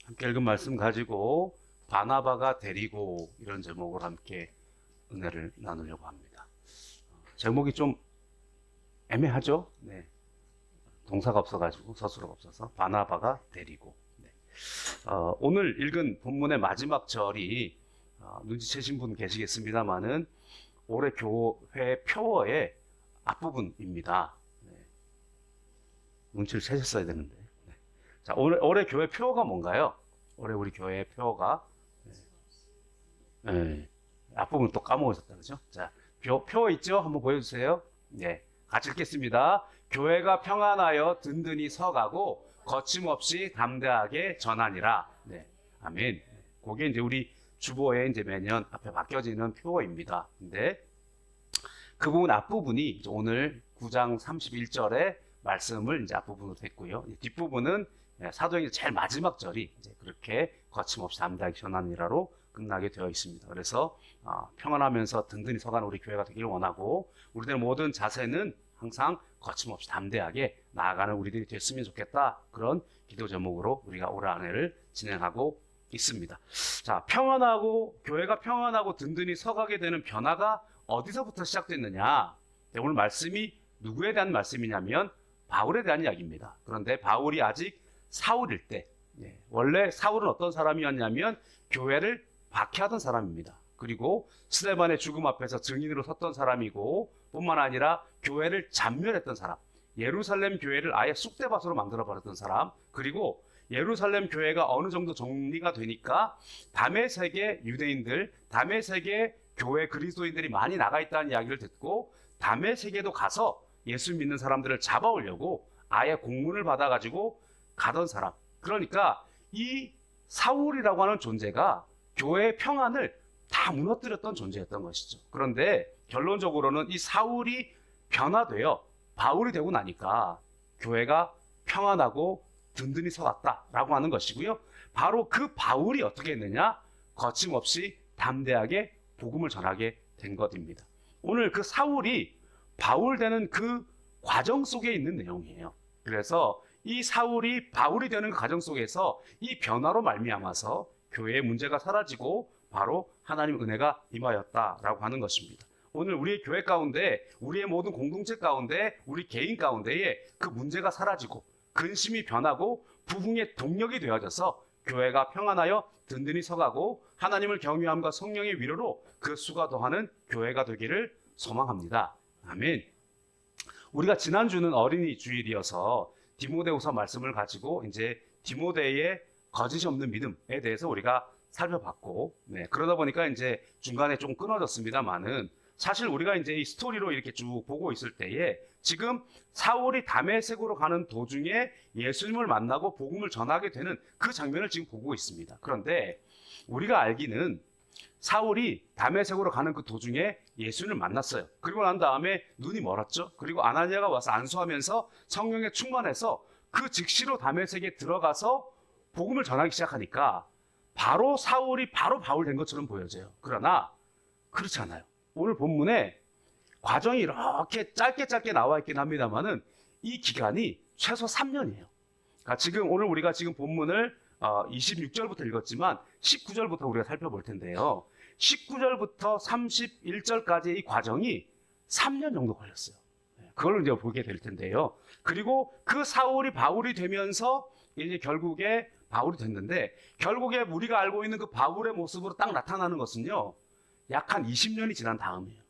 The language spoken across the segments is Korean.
함께 읽은 말씀 가지고 바나바가 데리고 이런 제목으로 함께 은혜를 나누려고 합니다. 제목이 좀 애매하죠? 네. 동사가 없어가지고 서술어가 없어서 바나바가 데리고. 네. 오늘 읽은 본문의 마지막 절이 눈치채신 분 계시겠습니다만은 올해 교회 표어의 앞부분입니다. 네. 눈치를 채셨어야 되는데. 네. 자, 올해 교회 표어가 뭔가요? 올해 우리 교회 표어가 네. 앞부분 또 까먹으셨다 그죠? 자, 표 있죠? 한번 보여주세요. 네, 같이 읽겠습니다. 교회가 평안하여 든든히 서가고 거침없이 담대하게 전하니라. 네, 아멘. 그게 이제 우리 주보에 이제 매년 앞에 바뀌어지는 표어입니다. 근데 그 부분 앞부분이 오늘 9장 31절의 말씀을 이제 앞부분으로 했고요. 뒷부분은 사도행전 제일 마지막 절이 이제 그렇게 거침없이 담대하게 전하니라로 끝나게 되어 있습니다. 그래서 평안하면서 든든히 서가는 우리 교회가 되기를 원하고 우리들의 모든 자세는 항상 거침없이 담대하게 나아가는 우리들이 됐으면 좋겠다. 그런 기도 제목으로 우리가 올 한 해를 진행하고 있습니다. 자, 교회가 평안하고 든든히 서가게 되는 변화가 어디서부터 시작됐느냐? 네, 오늘 말씀이 누구에 대한 말씀이냐면 바울에 대한 이야기입니다. 그런데 바울이 아직 사울일 때, 원래 사울은 어떤 사람이었냐면 교회를 박해하던 사람입니다. 그리고 스데반의 죽음 앞에서 증인으로 섰던 사람이고 뿐만 아니라 교회를 잔멸했던 사람, 예루살렘 교회를 아예 쑥대밭으로 만들어버렸던 사람, 그리고 예루살렘 교회가 어느 정도 정리가 되니까 다메섹의 유대인들, 다메섹의 교회 그리스도인들이 많이 나가 있다는 이야기를 듣고 다메섹에도 가서 예수 믿는 사람들을 잡아오려고 아예 공문을 받아가지고 가던 사람. 그러니까 이 사울이라고 하는 존재가 교회의 평안을 다 무너뜨렸던 존재였던 것이죠. 그런데 결론적으로는 이 사울이 변화되어 바울이 되고 나니까 교회가 평안하고 든든히 서갔다라고 하는 것이고요. 바로 그 바울이 어떻게 했느냐? 거침없이 담대하게 복음을 전하게 된 것입니다. 오늘 그 사울이 바울 되는 그 과정 속에 있는 내용이에요. 그래서 이 사울이 바울이 되는 과정 속에서 이 변화로 말미암아서 교회의 문제가 사라지고 바로 하나님의 은혜가 임하였다라고 하는 것입니다. 오늘 우리의 교회 가운데, 우리의 모든 공동체 가운데, 우리 개인 가운데에 그 문제가 사라지고 근심이 변하고 부흥의 동력이 되어져서 교회가 평안하여 든든히 서가고 하나님을 경외함과 성령의 위로로 그 수가 더하는 교회가 되기를 소망합니다. 아멘. 우리가 지난주는 어린이 주일이어서 디모데후서 말씀을 가지고 이제 디모데의 거짓이 없는 믿음에 대해서 우리가 살펴봤고, 그러다 보니까 이제 중간에 좀 끊어졌습니다만은 사실 우리가 이제 이 스토리로 이렇게 쭉 보고 있을 때에 지금 사울이 다메섹으로 가는 도중에 예수님을 만나고 복음을 전하게 되는 그 장면을 지금 보고 있습니다. 그런데 우리가 알기는 사울이 다메섹으로 가는 그 도중에 예수님을 만났어요. 그리고 난 다음에 눈이 멀었죠. 그리고 아나니아가 와서 안수하면서 성령에 충만해서 그 즉시로 다메섹에 들어가서 복음을 전하기 시작하니까 바로 사울이 바로 바울 된 것처럼 보여져요. 그러나 그렇지 않아요. 오늘 본문에 과정이 이렇게 짧게 나와 있긴 합니다만은 이 기간이 최소 3년이에요. 그러니까 지금 오늘 우리가 지금 본문을 26절부터 읽었지만 19절부터 우리가 살펴볼 텐데요. 19절부터 31절까지의 이 과정이 3년 정도 걸렸어요. 그걸 이제 보게 될 텐데요. 그리고 그 사울이 바울이 되면서 이제 결국에 바울이 됐는데 결국에 우리가 알고 있는 그 바울의 모습으로 딱 나타나는 것은요. 약 한 20년이 지난 다음이에요.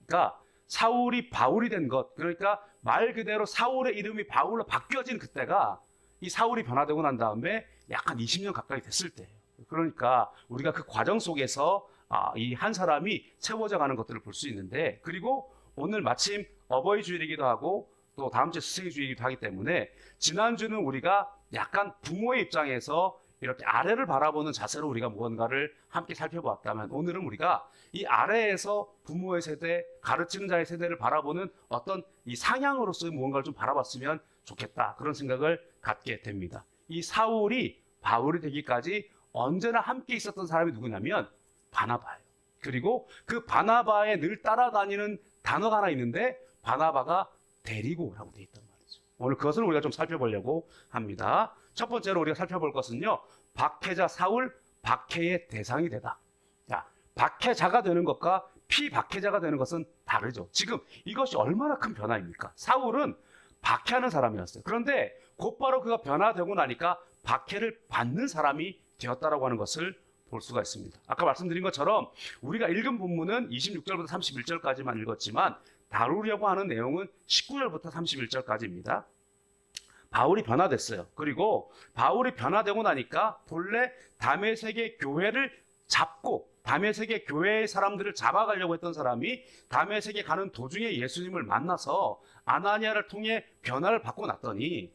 그러니까 사울이 바울이 된 것, 그러니까 말 그대로 사울의 이름이 바울로 바뀌어진 그때가 이 사울이 변화되고 난 다음에 약 한 20년 가까이 됐을 때예요. 그러니까 우리가 그 과정 속에서 이 한 사람이 채워져 가는 것들을 볼 수 있는데, 그리고 오늘 마침 어버이 주일이기도 하고 또 다음 주에 스승의 주일이기도 하기 때문에 지난주는 우리가 약간 부모의 입장에서 이렇게 아래를 바라보는 자세로 우리가 무언가를 함께 살펴보았다면 오늘은 우리가 이 아래에서 부모의 세대, 가르치는 자의 세대를 바라보는 어떤 이 상향으로서의 무언가를 좀 바라봤으면 좋겠다. 그런 생각을 갖게 됩니다. 이 사울이 바울이 되기까지 언제나 함께 있었던 사람이 누구냐면 바나바예요. 그리고 그 바나바에 늘 따라다니는 단어가 하나 있는데 바나바가 데리고 오라고 돼 있단 말이죠. 오늘 그것을 우리가 좀 살펴보려고 합니다. 첫 번째로 우리가 살펴볼 것은요, 박해자 사울, 박해의 대상이 되다. 자, 박해자가 되는 것과 피박해자가 되는 것은 다르죠. 지금 이것이 얼마나 큰 변화입니까? 사울은 박해하는 사람이었어요. 그런데 곧바로 그가 변화되고 나니까 박해를 받는 사람이 되었다라고 하는 것을 볼 수가 있습니다. 아까 말씀드린 것처럼 우리가 읽은 본문은 26절부터 31절까지만 읽었지만 다루려고 하는 내용은 19절부터 31절까지입니다. 바울이 변화됐어요. 그리고 바울이 변화되고 나니까 본래 다메섹의 교회를 잡고 다메섹의 교회의 사람들을 잡아가려고 했던 사람이 다메섹에 가는 도중에 예수님을 만나서 아나니아를 통해 변화를 받고 났더니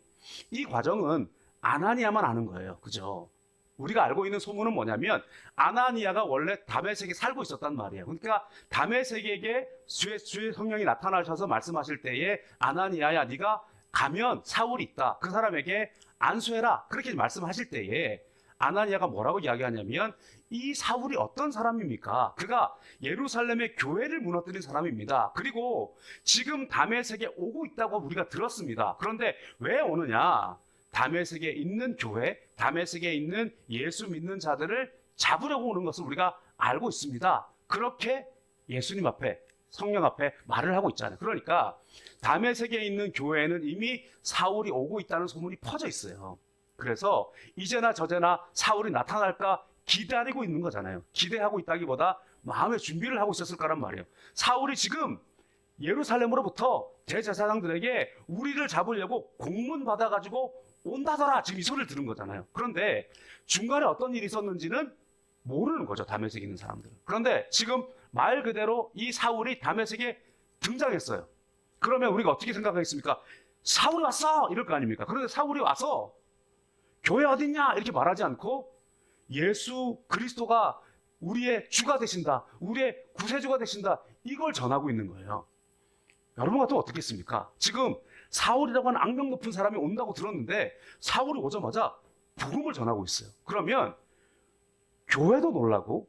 이 과정은 아나니아만 아는 거예요. 그죠? 우리가 알고 있는 소문은 뭐냐면 아나니아가 원래 다메섹에 살고 있었단 말이에요. 그러니까 다메섹에게 주의 성령이 나타나셔서 말씀하실 때에 아나니아야 네가 가면 사울이 있다. 그 사람에게 안수해라. 그렇게 말씀하실 때에 아나니아가 뭐라고 이야기하냐면 이 사울이 어떤 사람입니까? 그가 예루살렘의 교회를 무너뜨린 사람입니다. 그리고 지금 다메섹에 오고 있다고 우리가 들었습니다. 그런데 왜 오느냐? 다메섹에 있는 교회, 다메섹에 있는 예수 믿는 자들을 잡으려고 오는 것을 우리가 알고 있습니다. 그렇게 예수님 앞에, 성령 앞에 말을 하고 있잖아요. 그러니까 다메섹에 있는 교회에는 이미 사울이 오고 있다는 소문이 퍼져 있어요. 그래서 이제나 저제나 사울이 나타날까 기다리고 있는 거잖아요. 기대하고 있다기보다 마음의 준비를 하고 있었을 거란 말이에요. 사울이 지금 예루살렘으로부터 대제사장들에게 우리를 잡으려고 공문 받아가지고 온다더라, 지금 이 소리를 들은 거잖아요. 그런데 중간에 어떤 일이 있었는지는 모르는 거죠, 다메섹에 있는 사람들은. 그런데 지금 말 그대로 이 사울이 다메섹에 등장했어요. 그러면 우리가 어떻게 생각하겠습니까? 사울이 왔어! 이럴 거 아닙니까? 그런데 사울이 와서 교회 어딨냐? 이렇게 말하지 않고 예수 그리스도가 우리의 주가 되신다, 우리의 구세주가 되신다, 이걸 전하고 있는 거예요. 여러분 같으면 어떻겠습니까? 지금 사울이라고 하는 악명 높은 사람이 온다고 들었는데 사울이 오자마자 복음을 전하고 있어요. 그러면 교회도 놀라고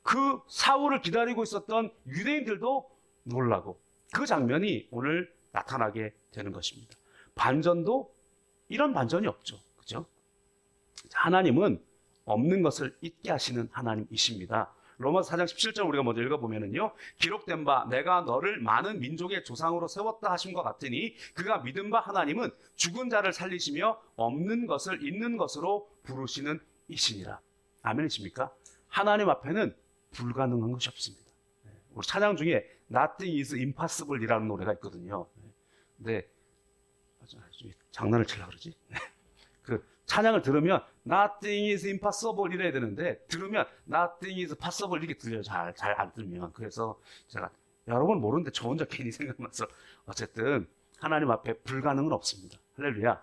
그 사울을 기다리고 있었던 유대인들도 놀라고 그 장면이 오늘 나타나게 되는 것입니다. 반전도 이런 반전이 없죠. 그죠? 하나님은 없는 것을 있게 하시는 하나님이십니다. 로마서 4장 17절 우리가 먼저 읽어보면은요, 기록된 바 내가 너를 많은 민족의 조상으로 세웠다 하심과 같으니 그가 믿은 바 하나님은 죽은 자를 살리시며 없는 것을 있는 것으로 부르시는 이시니라. 아멘이십니까? 하나님 앞에는 불가능한 것이 없습니다. 우리 찬양 중에 Nothing is impossible 이라는 노래가 있거든요. 근데 장난을 치려고 그러지? 그 찬양을 들으면 Nothing is impossible 이래야 되는데 들으면 Nothing is possible 이렇게 들려요. 잘 안 들으면. 그래서 제가 여러분 모르는데 저 혼자 괜히 생각나서 어쨌든 하나님 앞에 불가능은 없습니다. 할렐루야.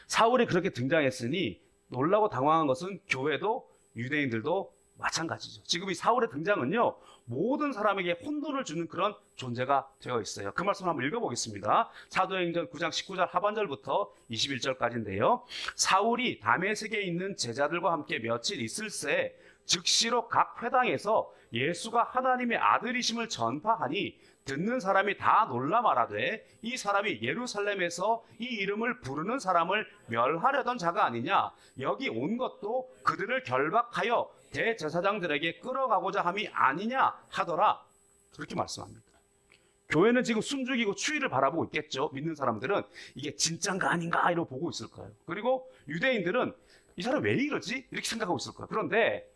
사울이 그렇게 등장했으니 놀라고 당황한 것은 교회도 유대인들도 마찬가지죠. 지금 이 사울의 등장은요, 모든 사람에게 혼돈을 주는 그런 존재가 되어 있어요. 그 말씀을 한번 읽어보겠습니다. 사도행전 9장 19절 하반절부터 21절까지인데요. 사울이 다메섹에 있는 제자들과 함께 며칠 있을 새 즉시로 각 회당에서 예수가 하나님의 아들이심을 전파하니 듣는 사람이 다 놀라 말하되 이 사람이 예루살렘에서 이 이름을 부르는 사람을 멸하려던 자가 아니냐, 여기 온 것도 그들을 결박하여 대제사장들에게 끌어가고자 함이 아니냐 하더라. 그렇게 말씀합니다. 교회는 지금 숨죽이고 추위를 바라보고 있겠죠. 믿는 사람들은 이게 진짠가 아닌가 이러고 보고 있을 거예요. 그리고 유대인들은 이 사람 왜 이러지? 이렇게 생각하고 있을 거예요. 그런데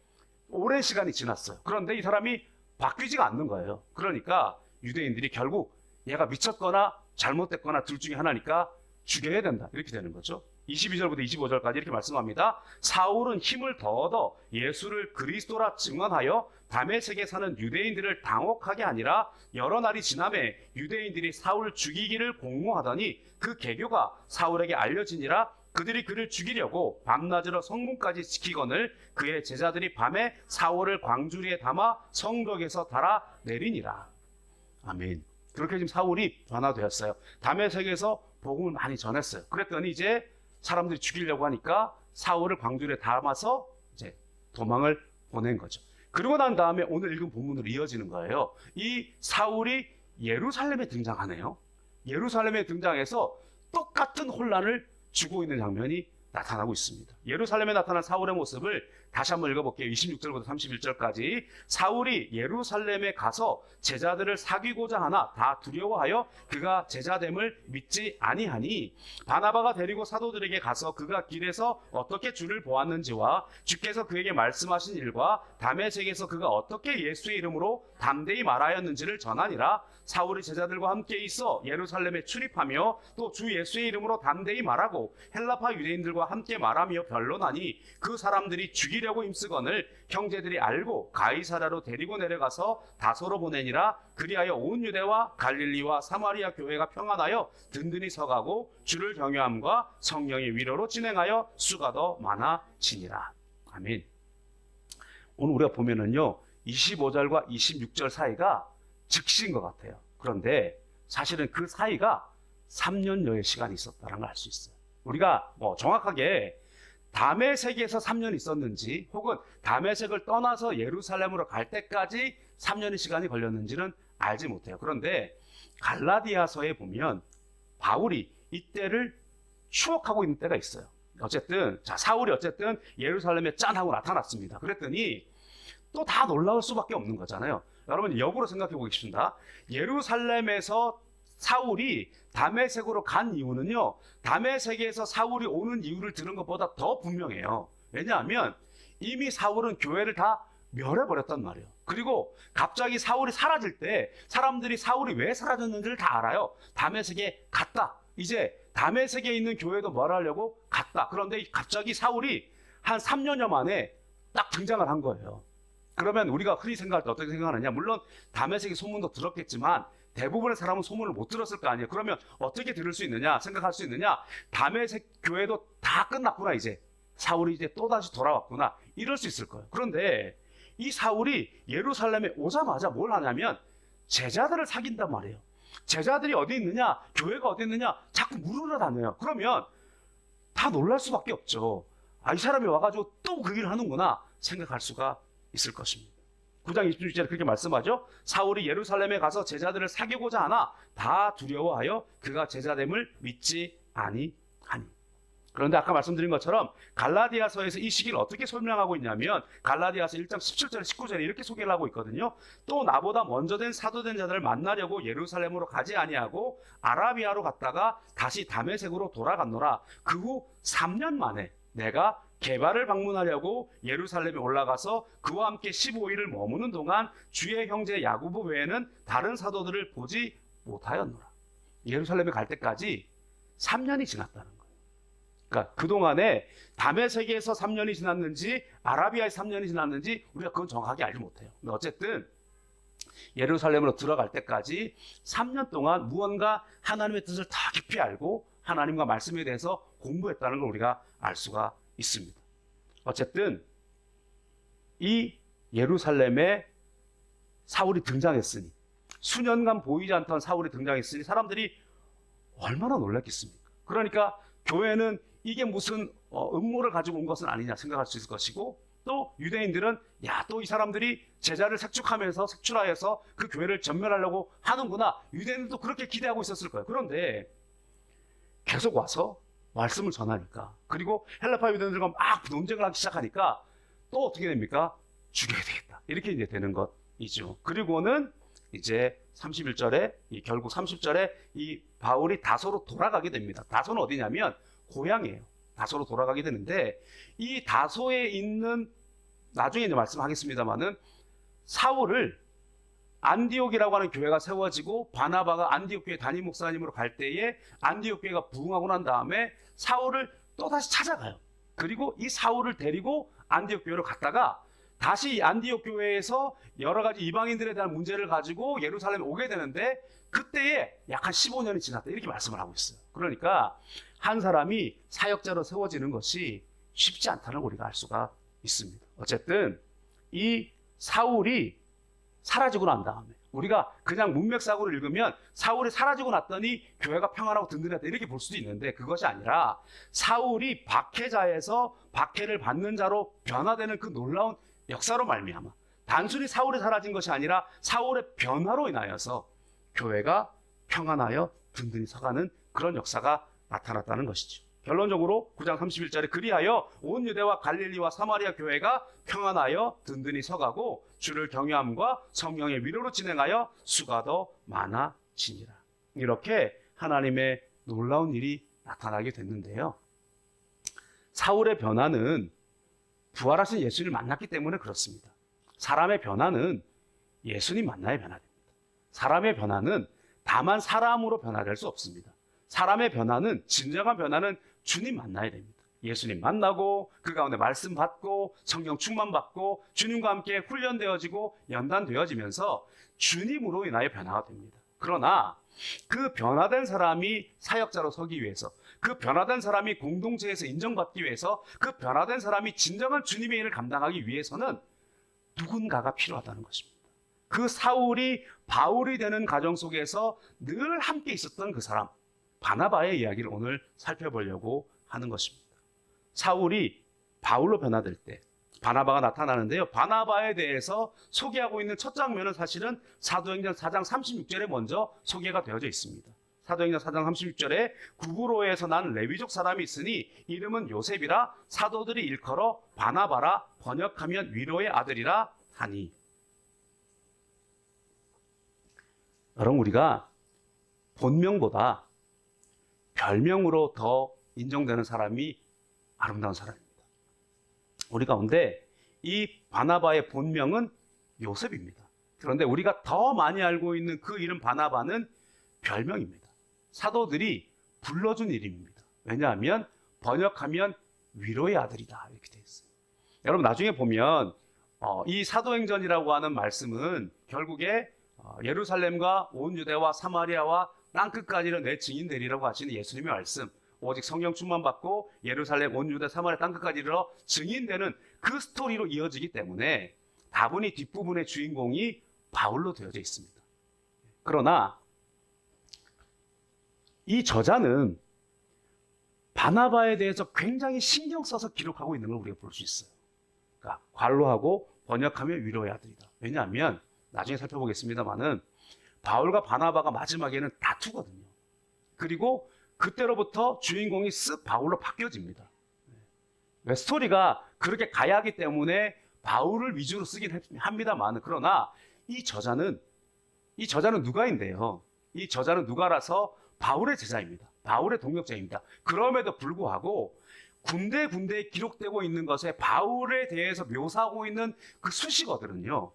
오랜 시간이 지났어요. 그런데 이 사람이 바뀌지가 않는 거예요. 그러니까 유대인들이 결국 얘가 미쳤거나 잘못됐거나 둘 중에 하나니까 죽여야 된다, 이렇게 되는 거죠. 22절부터 25절까지 이렇게 말씀합니다. 사울은 힘을 더 얻어 예수를 그리스도라 증언하여 다메섹에 사는 유대인들을 당혹하게 아니라 여러 날이 지나매 유대인들이 사울 죽이기를 공모하더니 그 계교가 사울에게 알려지니라. 그들이 그를 죽이려고 밤낮으로 성문까지 지키거늘 그의 제자들이 밤에 사울을 광주리에 담아 성벽에서 달아 내리니라. 아멘. 그렇게 지금 사울이 변화되었어요. 다메섹에서 복음을 많이 전했어요. 그랬더니 이제 사람들이 죽이려고 하니까 사울을 광주리에 담아서 이제 도망을 보낸 거죠. 그러고 난 다음에 오늘 읽은 본문으로 이어지는 거예요. 이 사울이 예루살렘에 등장하네요. 예루살렘에 등장해서 똑같은 혼란을 주고 있는 장면이 나타나고 있습니다. 예루살렘에 나타난 사울의 모습을 다시 한번 읽어볼게요. 26절부터 31절까지. 사울이 예루살렘에 가서 제자들을 사귀고자 하나 다 두려워하여 그가 제자됨을 믿지 아니하니, 바나바가 데리고 사도들에게 가서 그가 길에서 어떻게 주를 보았는지와 주께서 그에게 말씀하신 일과 다메섹에서 그가 어떻게 예수의 이름으로 담대히 말하였는지를 전하니라. 사울이 제자들과 함께 있어 예루살렘에 출입하며 또 주 예수의 이름으로 담대히 말하고 헬라파 유대인들과 함께 말하며 변론하니, 그 사람들이 죽이려고 힘쓰거늘 형제들이 알고 가이사랴로 데리고 내려가서 다소로 보내니라. 그리하여 온 유대와 갈릴리와 사마리아 교회가 평안하여 든든히 서가고 주를 경외함과 성령의 위로로 진행하여 수가 더 많아지니라. 아멘. 오늘 우리가 보면은요, 25절과 26절 사이가 즉시인 것 같아요. 그런데 사실은 그 사이가 3년여의 시간이 있었다는 걸 알 수 있어요. 우리가 정확하게 다메섹에서 3년 있었는지, 혹은 다메섹을 떠나서 예루살렘으로 갈 때까지 3년의 시간이 걸렸는지는 알지 못해요. 그런데 갈라디아서에 보면 바울이 이때를 추억하고 있는 때가 있어요. 어쨌든 사울이 어쨌든 예루살렘에 짠 하고 나타났습니다. 그랬더니 또 다 놀라울 수밖에 없는 거잖아요. 여러분 역으로 생각해 보겠습니다. 예루살렘에서 사울이 다메섹으로 간 이유는요, 다메섹에서 사울이 오는 이유를 들은 것보다 더 분명해요. 왜냐하면 이미 사울은 교회를 다 멸해버렸단 말이에요. 그리고 갑자기 사울이 사라질 때 사람들이 사울이 왜 사라졌는지를 다 알아요. 다메섹에 갔다. 이제 다메섹에 있는 교회도 멸하려고 갔다. 그런데 갑자기 사울이 한 3년여 만에 딱 등장을 한 거예요. 그러면 우리가 흔히 생각할 때 어떻게 생각하느냐, 물론 다메섹의 소문도 들었겠지만 대부분의 사람은 소문을 못 들었을 거 아니에요. 그러면 어떻게 들을 수 있느냐, 생각할 수 있느냐, 다메섹 교회도 다 끝났구나, 이제 사울이 이제 또다시 돌아왔구나, 이럴 수 있을 거예요. 그런데 이 사울이 예루살렘에 오자마자 뭘 하냐면 제자들을 사귄단 말이에요. 제자들이 어디 있느냐, 교회가 어디 있느냐 자꾸 물으러 다녀요. 그러면 다 놀랄 수밖에 없죠. 이 사람이 와가지고 또 그 일을 하는구나 생각할 수가 있을 것입니다. 9장 26절에 그렇게 말씀하죠. 사울이 예루살렘에 가서 제자들을 사귀고자 하나 다 두려워하여 그가 제자됨을 믿지 아니하니. 그런데 아까 말씀드린 것처럼 갈라디아서에서 이 시기를 어떻게 설명하고 있냐면, 갈라디아서 1장 17절에 19절에 이렇게 소개를 하고 있거든요. 또 나보다 먼저 된 사도된 자들을 만나려고 예루살렘으로 가지 아니하고 아라비아로 갔다가 다시 다메섹으로 돌아갔노라. 그 후 3년 만에 내가 게바를 방문하려고 예루살렘에 올라가서 그와 함께 15일을 머무는 동안 주의 형제 야고보 외에는 다른 사도들을 보지 못하였노라. 예루살렘에 갈 때까지 3년이 지났다는 거예요. 그러니까 그동안에 다메섹에서 3년이 지났는지 아라비아에서 3년이 지났는지 우리가 그건 정확하게 알지 못해요. 근데 어쨌든 예루살렘으로 들어갈 때까지 3년 동안 무언가 하나님의 뜻을 더 깊이 알고 하나님과 말씀에 대해서 공부했다는 걸 우리가 알 수가 있습니다. 어쨌든 이 예루살렘에 사울이 등장했으니, 수년간 보이지 않던 사울이 등장했으니 사람들이 얼마나 놀랐겠습니까? 그러니까 교회는 이게 무슨 음모를 가지고 온 것은 아니냐 생각할 수 있을 것이고, 또 유대인들은 또 이 사람들이 제자를 색출하여서 그 교회를 전멸하려고 하는구나, 유대인들도 그렇게 기대하고 있었을 거예요. 그런데 계속 와서 말씀을 전하니까, 그리고 헬라파 유대인들과 막 논쟁을 하기 시작하니까 또 어떻게 됩니까? 죽여야 되겠다, 이렇게 이제 되는 것이죠. 그리고는 이제 31절에 결국 30절에 이 바울이 다소로 돌아가게 됩니다. 다소는 어디냐면 고향이에요. 다소로 돌아가게 되는데, 이 다소에 있는, 나중에 이제 말씀하겠습니다만은, 사울을 안디옥이라고 하는 교회가 세워지고 바나바가 안디옥 교회 담임 목사님으로 갈 때에 안디옥 교회가 부흥하고 난 다음에 사울을 또다시 찾아가요. 그리고 이 사울을 데리고 안디옥 교회로 갔다가 다시 안디옥 교회에서 여러 가지 이방인들에 대한 문제를 가지고 예루살렘에 오게 되는데, 그때에 약 한 15년이 지났다, 이렇게 말씀을 하고 있어요. 그러니까 한 사람이 사역자로 세워지는 것이 쉽지 않다는 걸 우리가 알 수가 있습니다. 어쨌든 이 사울이 사라지고 난 다음에, 우리가 그냥 문맥상으로 읽으면 사울이 사라지고 났더니 교회가 평안하고 든든했다 이렇게 볼 수도 있는데, 그것이 아니라 사울이 박해자에서 박해를 받는 자로 변화되는 그 놀라운 역사로 말미암아, 단순히 사울이 사라진 것이 아니라 사울의 변화로 인하여서 교회가 평안하여 든든히 서가는 그런 역사가 나타났다는 것이죠. 결론적으로 9장 31절에 그리하여 온 유대와 갈릴리와 사마리아 교회가 평안하여 든든히 서가고 주를 경외함과 성령의 위로로 진행하여 수가 더 많아지니라. 이렇게 하나님의 놀라운 일이 나타나게 됐는데요. 사울의 변화는 부활하신 예수님을 만났기 때문에 그렇습니다. 사람의 변화는 예수님 만나야 변화됩니다. 사람의 변화는 다만 사람으로 변화될 수 없습니다. 사람의 변화는, 진정한 변화는 주님 만나야 됩니다. 예수님 만나고 그 가운데 말씀 받고 성령 충만 받고 주님과 함께 훈련되어지고 연단되어지면서 주님으로 인하여 변화가 됩니다. 그러나 그 변화된 사람이 사역자로 서기 위해서, 그 변화된 사람이 공동체에서 인정받기 위해서, 그 변화된 사람이 진정한 주님의 일을 감당하기 위해서는 누군가가 필요하다는 것입니다. 그 사울이 바울이 되는 과정 속에서 늘 함께 있었던 그 사람, 바나바의 이야기를 오늘 살펴보려고 하는 것입니다. 사울이 바울로 변화될 때 바나바가 나타나는데요. 바나바에 대해서 소개하고 있는 첫 장면은 사실은 사도행전 4장 36절에 먼저 소개가 되어져 있습니다. 사도행전 4장 36절에 구브로에서 난 레위족 사람이 있으니 이름은 요셉이라 사도들이 일컬어 바나바라 번역하면 위로의 아들이라 하니. 여러분, 우리가 본명보다 별명으로 더 인정되는 사람이 아름다운 사람입니다. 우리 가운데 이 바나바의 본명은 요셉입니다. 그런데 우리가 더 많이 알고 있는 그 이름 바나바는 별명입니다. 사도들이 불러준 이름입니다. 왜냐하면 번역하면 위로의 아들이다 이렇게 되어 있어요. 여러분, 나중에 보면 이 사도행전이라고 하는 말씀은 결국에 예루살렘과 온 유대와 사마리아와 땅끝까지는 내 증인 되리라고 하시는 예수님의 말씀, 오직 성령 충만 받고 예루살렘, 온 유대, 사마리아 땅끝까지 이르러 증인되는 그 스토리로 이어지기 때문에 다분히 뒷부분의 주인공이 바울로 되어져 있습니다. 그러나 이 저자는 바나바에 대해서 굉장히 신경 써서 기록하고 있는 걸 우리가 볼 수 있어요. 그러니까 관로하고 번역하면 위로의 아들이다. 왜냐하면 나중에 살펴보겠습니다만은 바울과 바나바가 마지막에는 다투거든요. 그리고 그때로부터 주인공이 쓱 바울로 바뀌어집니다. 왜? 스토리가 그렇게 가야 하기 때문에 바울을 위주로 쓰긴 합니다만, 그러나 이 저자는 누가인데요. 이 저자는 누가라서 바울의 제자입니다. 바울의 동역자입니다. 그럼에도 불구하고 군데군데 기록되고 있는 것에 바울에 대해서 묘사하고 있는 그 수식어들은요,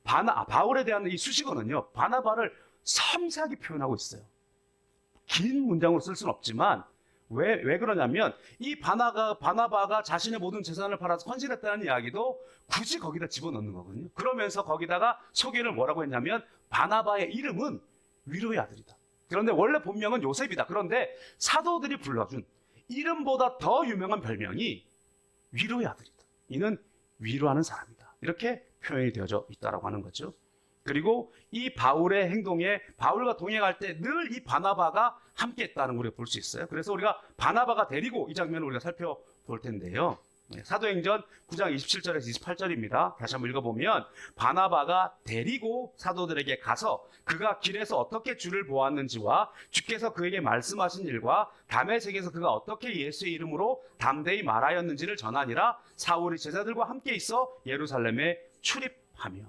바울에 대한 이 수식어는요, 바나바를 섬세하게 표현하고 있어요. 긴 문장으로 쓸 수는 없지만 왜 그러냐면 이 바나바가 자신의 모든 재산을 팔아서 헌신했다는 이야기도 굳이 거기다 집어넣는 거거든요. 그러면서 거기다가 소개를 뭐라고 했냐면 바나바의 이름은 위로의 아들이다. 그런데 원래 본명은 요셉이다. 그런데 사도들이 불러준 이름보다 더 유명한 별명이 위로의 아들이다. 이는 위로하는 사람이다. 이렇게 표현이 되어져 있다고 하는 거죠. 그리고 이 바울의 행동에 바울과 동행할 때 늘 이 바나바가 함께 했다는 걸 우리가 볼 수 있어요. 그래서 우리가 바나바가 데리고 이 장면을 우리가 살펴볼 텐데요. 사도행전 9장 27절에서 28절입니다. 다시 한번 읽어보면 바나바가 데리고 사도들에게 가서 그가 길에서 어떻게 주를 보았는지와 주께서 그에게 말씀하신 일과 다메섹에서 그가 어떻게 예수의 이름으로 담대히 말하였는지를 전하니라. 사울이 제자들과 함께 있어 예루살렘에 출입하며.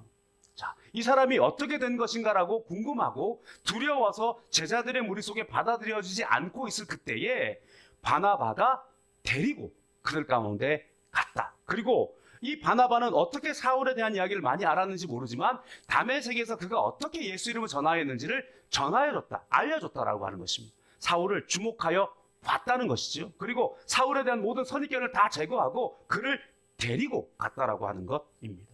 자, 이 사람이 어떻게 된 것인가라고 궁금하고 두려워서 제자들의 무리 속에 받아들여지지 않고 있을 그때에 바나바가 데리고 그들 가운데 갔다. 그리고 이 바나바는 어떻게 사울에 대한 이야기를 많이 알았는지 모르지만 다메섹에서 그가 어떻게 예수 이름을 전하였는지를 전하여줬다, 알려줬다라고 하는 것입니다. 사울을 주목하여 봤다는 것이죠. 그리고 사울에 대한 모든 선입견을 다 제거하고 그를 데리고 갔다라고 하는 것입니다.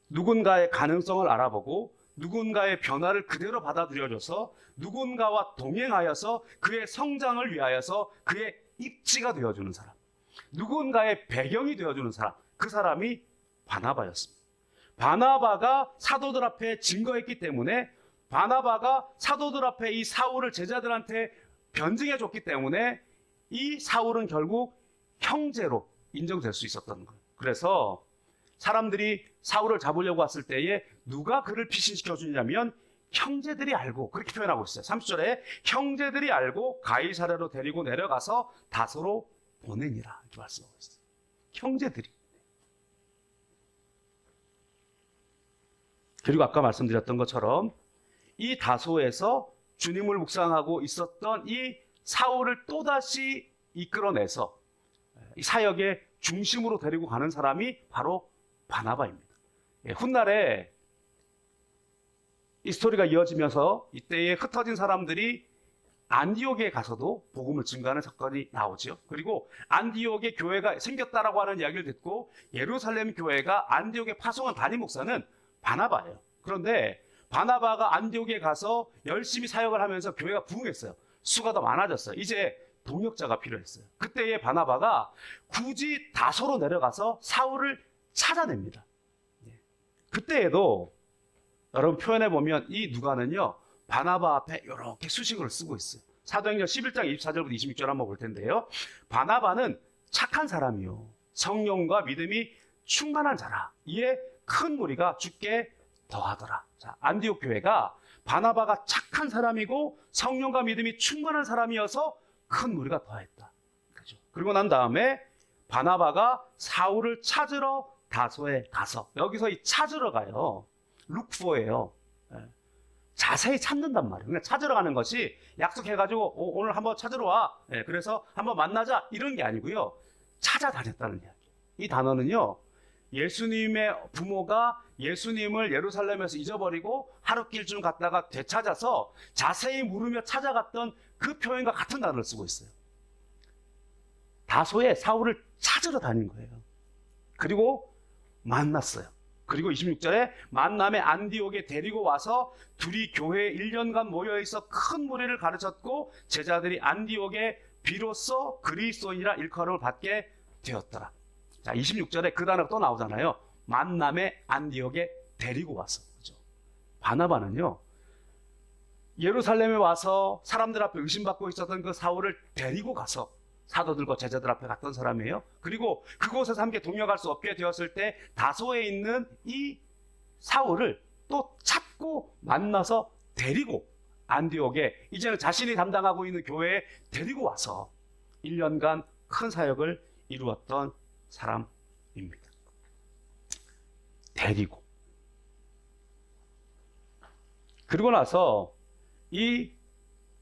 누군가의 가능성을 알아보고 누군가의 변화를 그대로 받아들여줘서 누군가와 동행하여서 그의 성장을 위하여서 그의 입지가 되어주는 사람, 누군가의 배경이 되어주는 사람, 그 사람이 바나바였습니다. 바나바가 사도들 앞에 증거했기 때문에, 바나바가 사도들 앞에 이 사울을 제자들한테 변증해줬기 때문에 이 사울은 결국 형제로 인정될 수 있었던 거예요. 그래서 사람들이 사울을 잡으려고 왔을 때에 누가 그를 피신시켜 주냐면 형제들이 알고, 그렇게 표현하고 있어요. 30절에 형제들이 알고 가이사랴로 데리고 내려가서 다소로 보내니라 이렇게 말씀하고 있어요. 형제들이. 그리고 아까 말씀드렸던 것처럼 이 다소에서 주님을 묵상하고 있었던 이 사울을 또다시 이끌어내서 이 사역의 중심으로 데리고 가는 사람이 바로 바나바입니다. 훗날에 이 스토리가 이어지면서 이때에 흩어진 사람들이 안디옥에 가서도 복음을 증거하는 사건이 나오죠. 그리고 안디옥에 교회가 생겼다라고 하는 이야기를 듣고 예루살렘 교회가 안디옥에 파송한 담임 목사는 바나바예요. 그런데 바나바가 안디옥에 가서 열심히 사역을 하면서 교회가 부흥했어요. 수가 더 많아졌어요. 이제 동역자가 필요했어요. 그때의 바나바가 굳이 다소로 내려가서 사울을 찾아냅니다. 그때에도 여러분 표현해 보면 이 누가는요 바나바 앞에 이렇게 수식어를 쓰고 있어요. 사도행전 11장 24절부터 26절 한번 볼 텐데요. 바나바는 착한 사람이요 성령과 믿음이 충만한 자라. 이에 큰 무리가 죽게 더하더라. 자, 안디옥 교회가 바나바가 착한 사람이고 성령과 믿음이 충만한 사람이어서 큰 무리가 더했다. 그죠? 그리고 난 다음에 바나바가 사울을 찾으러 다소에 가서, 여기서 이 찾으러 가요. 룩포예요. 자세히 찾는단 말이에요. 그러니까 찾으러 가는 것이 약속해가지고 오늘 한번 찾으러 와. 그래서 한번 만나자 이런 게 아니고요. 찾아다녔다는 이야기. 이 단어는요. 예수님의 부모가 예수님을 예루살렘에서 잊어버리고 하룻길쯤 갔다가 되찾아서 자세히 물으며 찾아갔던 그 표현과 같은 단어를 쓰고 있어요. 다소에 사울을 찾으러 다닌 거예요. 그리고 만났어요. 그리고 26절에 만남에 안디옥에 데리고 와서 둘이 교회에 1년간 모여있어 큰 무리를 가르쳤고 제자들이 안디옥에 비로소 그리스도인이라 일컬음을 받게 되었더라. 자, 26절에 그 단어가 또 나오잖아요. 만남에 안디옥에 데리고 와서. 그죠? 바나바는요 예루살렘에 와서 사람들 앞에 의심받고 있었던 그 사울을 데리고 가서 사도들과 제자들 앞에 갔던 사람이에요. 그리고 그곳에서 함께 동역할 수 없게 되었을 때 다소에 있는 이 사울을 또 찾고 만나서 데리고 안디옥에 이제는 자신이 담당하고 있는 교회에 데리고 와서 1년간 큰 사역을 이루었던 사람입니다. 데리고. 그리고 나서 이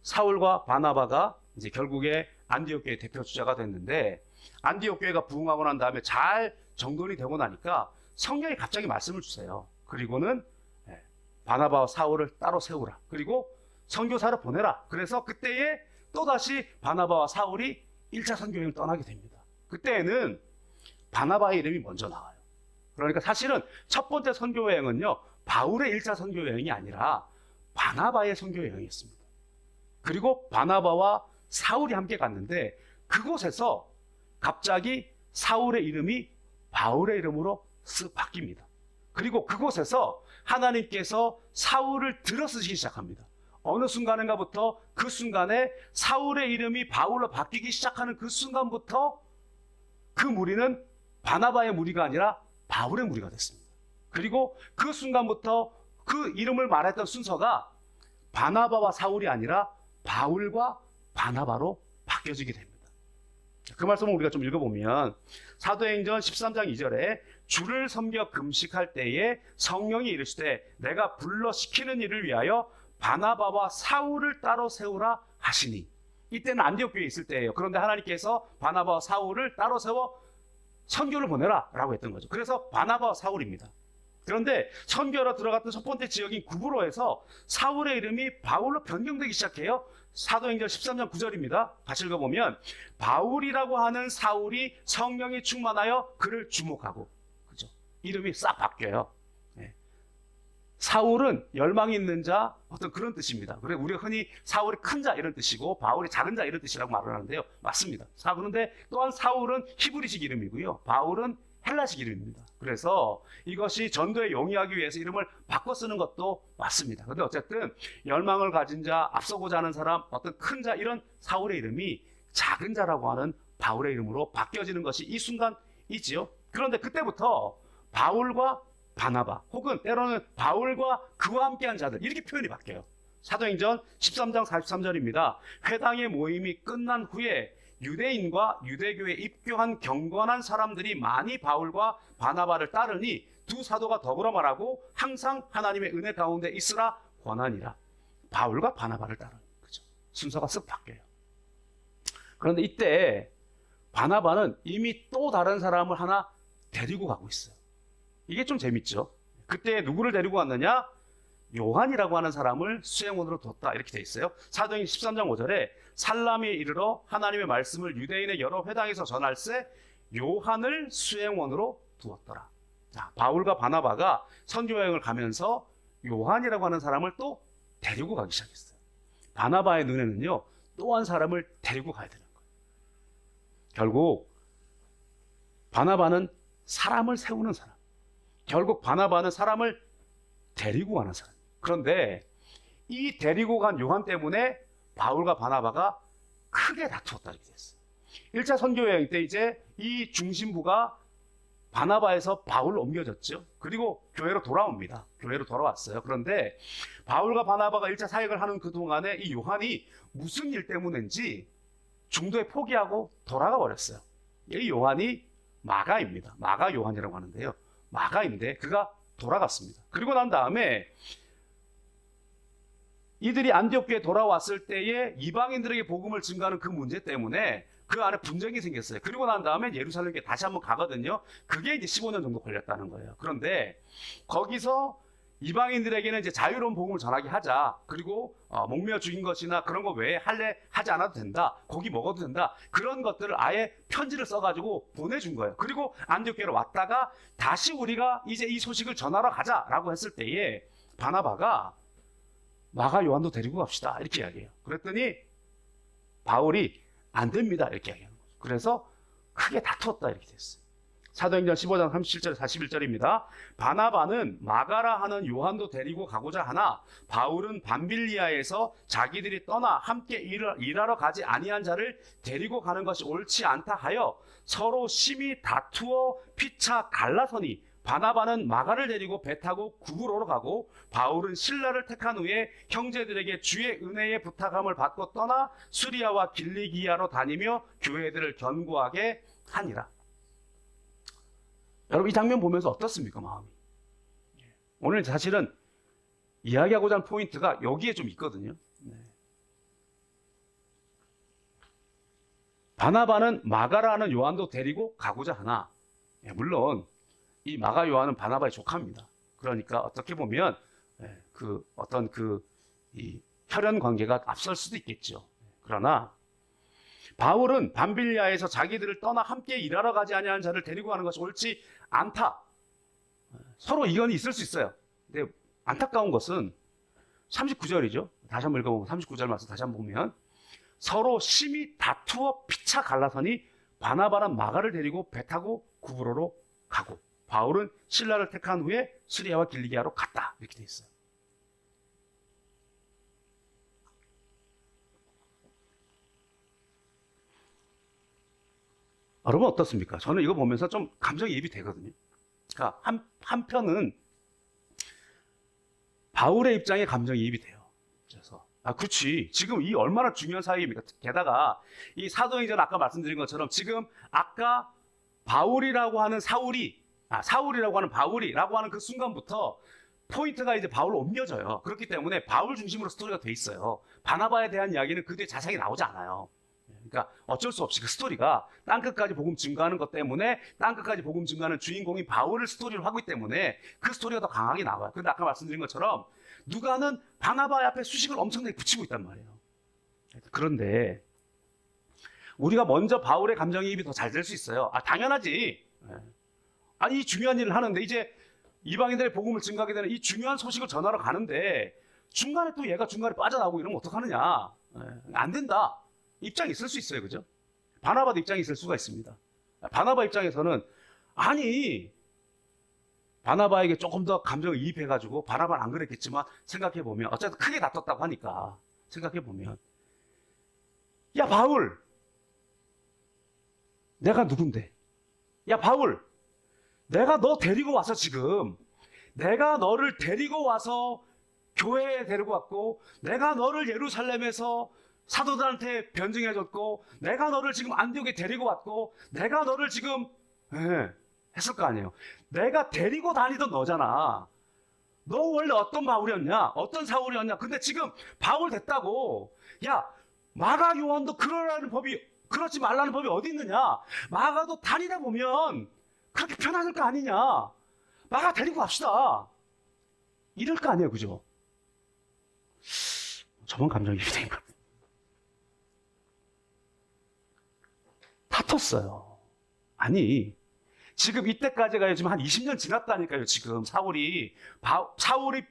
사울과 바나바가 이제 결국에 안디옥 교회 대표 주자가 됐는데 안디옥 교회가 부흥하고 난 다음에 잘 정돈이 되고 나니까 성령이 갑자기 말씀을 주세요. 그리고는 바나바와 사울을 따로 세우라. 그리고 선교사를 보내라. 그래서 그때에 또다시 바나바와 사울이 1차 선교여행을 떠나게 됩니다. 그때에는 바나바의 이름이 먼저 나와요. 그러니까 사실은 첫 번째 선교여행은요 바울의 1차 선교여행이 아니라 바나바의 선교여행이었습니다. 그리고 바나바와 사울이 함께 갔는데 그곳에서 갑자기 사울의 이름이 바울의 이름으로 쓱 바뀝니다. 그리고 그곳에서 하나님께서 사울을 들어쓰시기 시작합니다. 어느 순간인가부터 그 순간에 사울의 이름이 바울로 바뀌기 시작하는 그 순간부터 그 무리는 바나바의 무리가 아니라 바울의 무리가 됐습니다. 그리고 그 순간부터 그 이름을 말했던 순서가 바나바와 사울이 아니라 바울과 바나바로 바뀌어지게 됩니다. 그 말씀을 우리가 좀 읽어보면 사도행전 13장 2절에 주를 섬겨 금식할 때에 성령이 이르시되 내가 불러 시키는 일을 위하여 바나바와 사울을 따로 세우라 하시니. 이때는 안디옥 교회에 있을 때예요. 그런데 하나님께서 바나바와 사울을 따로 세워 선교를 보내라 라고 했던 거죠. 그래서 바나바와 사울입니다. 그런데 선교로 들어갔던 첫 번째 지역인 구브로에서 사울의 이름이 바울로 변경되기 시작해요. 사도행전 13장 9절입니다. 같이 읽어보면 바울이라고 하는 사울이 성령이 충만하여 그를 주목하고, 그죠? 이름이 싹 바뀌어요. 사울은 열망이 있는 자, 어떤 그런 뜻입니다. 그래서 우리가 흔히 사울이 큰 자 이런 뜻이고 바울이 작은 자 이런 뜻이라고 말을 하는데요. 맞습니다. 그런데 또한 사울은 히브리식 이름이고요. 바울은 헬라식 이름입니다. 그래서 이것이 전도에 용이하기 위해서 이름을 바꿔 쓰는 것도 맞습니다. 그런데 어쨌든 열망을 가진 자, 앞서고자 하는 사람, 어떤 큰 자 이런 사울의 이름이 작은 자라고 하는 바울의 이름으로 바뀌어지는 것이 이 순간이지요. 그런데 그때부터 바울과 바나바 혹은 때로는 바울과 그와 함께한 자들 이렇게 표현이 바뀌어요. 사도행전 13장 43절입니다. 회당의 모임이 끝난 후에 유대인과 유대교에 입교한 경건한 사람들이 많이 바울과 바나바를 따르니 두 사도가 더불어 말하고 항상 하나님의 은혜 가운데 있으라 권하니라. 바울과 바나바를 따르는 거죠. 순서가 쓱 바뀌어요. 그런데 이때 바나바는 이미 또 다른 사람을 하나 데리고 가고 있어요. 이게 좀 재밌죠. 그때 누구를 데리고 왔느냐? 요한이라고 하는 사람을 수행원으로 뒀다 이렇게 돼 있어요. 사도행전 13장 5절에 살라미에 이르러 하나님의 말씀을 유대인의 여러 회당에서 전할세 요한을 수행원으로 두었더라. 자, 바울과 바나바가 선교 여행을 가면서 요한이라고 하는 사람을 또 데리고 가기 시작했어요. 바나바의 눈에는요, 또 한 사람을 데리고 가야 되는 거예요. 결국 바나바는 사람을 세우는 사람, 결국 바나바는 사람을 데리고 가는 사람. 그런데 이 데리고 간 요한 때문에 바울과 바나바가 크게 다투었다 이렇게 됐어요. 1차 선교 여행 때 이제 이 중심부가 바나바에서 바울로 옮겨졌죠. 그리고 교회로 돌아옵니다. 교회로 돌아왔어요. 그런데 바울과 바나바가 1차 사역을 하는 그 동안에 이 요한이 무슨 일 때문인지 중도에 포기하고 돌아가 버렸어요. 이 요한이 마가입니다. 마가 요한이라고 하는데요. 마가인데 그가 돌아갔습니다. 그리고 난 다음에 이들이 안디옥교에 돌아왔을 때에 이방인들에게 복음을 증거하는 그 문제 때문에 그 안에 분쟁이 생겼어요. 그리고 난 다음에 예루살렘에 다시 한번 가거든요. 그게 이제 15년 정도 걸렸다는 거예요. 그런데 거기서 이방인들에게는 이제 자유로운 복음을 전하게 하자. 그리고 목매어 죽인 것이나 그런 거 외에 하지 않아도 된다. 고기 먹어도 된다. 그런 것들을 아예 편지를 써가지고 보내준 거예요. 그리고 안디옥교로 왔다가 다시 우리가 이제 이 소식을 전하러 가자라고 했을 때에 바나바가 마가 요한도 데리고 갑시다 이렇게 이야기해요. 그랬더니 바울이 안 됩니다 이렇게 이야기하는 거죠. 그래서 크게 다투었다 이렇게 됐어요. 사도행전 15장 37절 41절입니다. 바나바는 마가라 하는 요한도 데리고 가고자 하나 바울은 밤빌리아에서 자기들이 떠나 함께 일하러 가지 아니한 자를 데리고 가는 것이 옳지 않다 하여 서로 심히 다투어 피차 갈라서니 바나바는 마가를 데리고 배 타고 구브로로 가고 바울은 실라를 택한 후에 형제들에게 주의 은혜의 부탁함을 받고 떠나 수리아와 길리기아로 다니며 교회들을 견고하게 하니라. 여러분 이 장면 보면서 어떻습니까 마음이? 오늘 사실은 이야기하고자 하는 포인트가 여기에 좀 있거든요. 바나바는 마가라는 요한도 데리고 가고자 하나 물론 이 마가 요한은 바나바의 조카입니다. 그러니까 어떻게 보면 그 어떤 이 혈연 관계가 앞설 수도 있겠죠. 그러나 바울은 밤빌리아에서 자기들을 떠나 함께 일하러 가지 아니하는 자를 데리고 가는 것이 옳지 않다. 서로 이견이 있을 수 있어요. 근데 안타까운 것은 39절이죠. 다시 한번 읽어보면 39절 말씀 다시 한번 보면 서로 심히 다투어 피차 갈라서니 바나바는 마가를 데리고 배 타고 구브로로 가고 바울은 실라를 택한 후에 수리아와 길리기아로 갔다 이렇게 돼 있어요. 여러분 어떻습니까? 저는 이거 보면서 좀 감정이입이 되거든요. 그러니까 한편은 바울의 입장에 감정이입이 돼요. 그래서 그렇지 지금 이 얼마나 중요한 사이입니까? 게다가 이 사도행전 아까 말씀드린 것처럼 지금 아까 바울이라고 하는 사울이라고 하는 바울이라고 하는 그 순간부터 포인트가 이제 바울로 옮겨져요. 그렇기 때문에 바울 중심으로 스토리가 돼 있어요. 바나바에 대한 이야기는 그 뒤에 자세히 나오지 않아요. 그러니까 어쩔 수 없이 그 스토리가 땅끝까지 복음 증거하는 것 때문에 땅끝까지 복음 증거하는 주인공인 바울을 스토리로 하기 때문에 그 스토리가 더 강하게 나와요. 그런데 아까 말씀드린 것처럼 누가는 바나바 앞에 수식을 엄청나게 붙이고 있단 말이에요. 그런데 우리가 먼저 바울의 감정이입이 더 잘 될 수 있어요. 당연하지. 이 중요한 일을 하는데 이제 이방인들의 복음을 증거하게 되는 이 중요한 소식을 전하러 가는데 중간에 또 얘가 중간에 빠져나오고 이러면 어떡하느냐. 안 된다. 입장이 있을 수 있어요. 그죠? 바나바도 입장이 있을 수가 있습니다. 바나바 입장에서는 바나바에게 조금 더 감정을 이입해가지고 바나바는 안 그랬겠지만 생각해보면 어쨌든 크게 다퉜다고 하니까 생각해보면 야 바울 내가 누군데? 야 바울 내가 너 데리고 와서 지금 내가 너를 데리고 와서 교회에 데리고 왔고, 내가 너를 예루살렘에서 사도들한테 변증해줬고, 내가 너를 지금 안디옥에 데리고 왔고, 내가 너를 지금 했을 거 아니에요. 내가 데리고 다니던 너잖아. 너 원래 어떤 바울이었냐? 어떤 사울이었냐? 근데 지금 바울 됐다고. 야, 마가 요한도 그러지 말라는 법이 어디 있느냐? 마가도 다니다 보면 그렇게 편안할 거 아니냐? 마가 데리고 갑시다. 이럴 거 아니에요, 그죠? 저만 감정이입이 된 것 같아요. 다퉜어요. 아니, 지금 이때까지가 지금 한 20년 지났다니까요, 지금. 사울이